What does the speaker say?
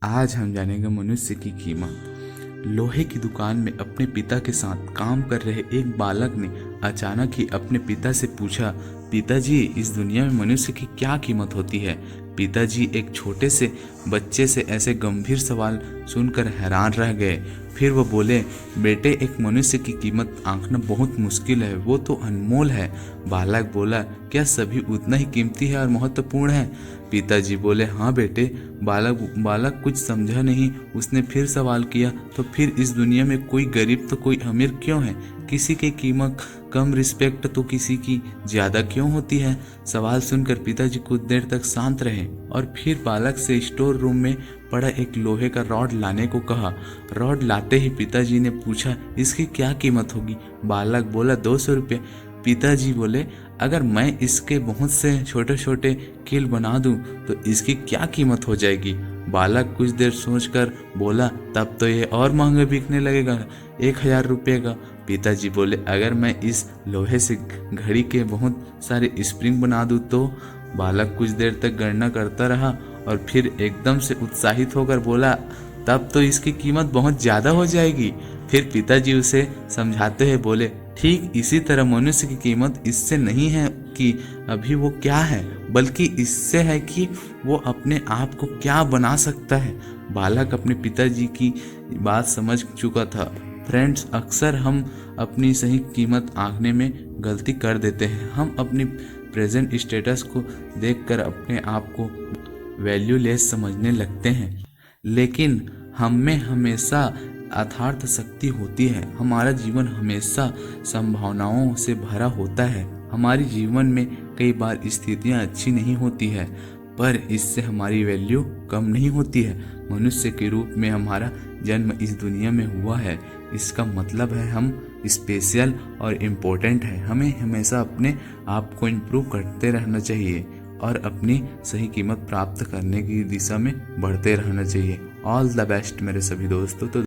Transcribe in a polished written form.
आज हम जानेंगे मनुष्य की कीमत। लोहे की दुकान में अपने पिता के साथ काम कर रहे एक बालक ने अचानक ही अपने पिता से पूछा, पिताजी, इस दुनिया में मनुष्य की क्या कीमत होती है? पिताजी एक छोटे से बच्चे से ऐसे गंभीर सवाल सुनकर हैरान रह गए। फिर वो बोले, बेटे, एक मनुष्य की कीमत आंकना बहुत मुश्किल है, वो तो अनमोल है। बालक बोला, क्या सभी उतना ही कीमती है और महत्वपूर्ण है? पिताजी बोले, हाँ बेटे। बालक कुछ समझा नहीं। उसने फिर सवाल किया, तो फिर इस दुनिया में कोई गरीब तो कोई अमीर क्यों है? किसी की कीमत कम रिस्पेक्ट तो किसी की ज्यादा क्यों होती है? सवाल सुनकर पिताजी कुछ देर तक शांत रहे और फिर बालक से स्टोर रूम में पड़ा एक लोहे का रॉड लाने को कहा। रॉड लाते ही पिताजी ने पूछा, इसकी क्या कीमत होगी? बालक बोला, 200 रुपये। पिताजी बोले, अगर मैं इसके बहुत से छोटे छोटे कील बना दूं तो इसकी क्या कीमत हो जाएगी? बालक कुछ देर सोचकर बोला, तब तो ये और महंगा बिकने लगेगा, 1000 रुपये का। पिताजी बोले, अगर मैं इस लोहे से घड़ी के बहुत सारे स्प्रिंग बना दूं तो? बालक कुछ देर तक गणना करता रहा और फिर एकदम से उत्साहित होकर बोला, तब तो इसकी कीमत बहुत ज़्यादा हो जाएगी। फिर पिताजी उसे समझाते हुए बोले, ठीक इसी तरह मनुष्य की कीमत इससे नहीं है कि अभी वो क्या है, बल्कि इससे है कि वो अपने आप को क्या बना सकता है। बालक अपने पिताजी की बात समझ चुका था। फ्रेंड्स, अक्सर हम अपनी सही कीमत आंकने में गलती कर देते हैं। हम अपनी प्रेजेंट स्टेटस को देखकर अपने आप को वैल्यूलेस समझने लगते हैं, लेकिन हम में हमेशा अथार्थ शक्ति होती है। हमारा जीवन हमेशा संभावनाओं से भरा होता है। हमारे जीवन में कई बार स्थितियां अच्छी नहीं होती है, पर इससे हमारी वैल्यू कम नहीं होती है। मनुष्य के रूप में हमारा जन्म इस दुनिया में हुआ है, इसका मतलब है हम स्पेशल और इम्पोर्टेंट है। हमें हमेशा अपने आप को इम्प्रूव करते रहना चाहिए और अपनी सही कीमत प्राप्त करने की दिशा में बढ़ते रहना चाहिए। ऑल द बेस्ट मेरे सभी दोस्तों। तो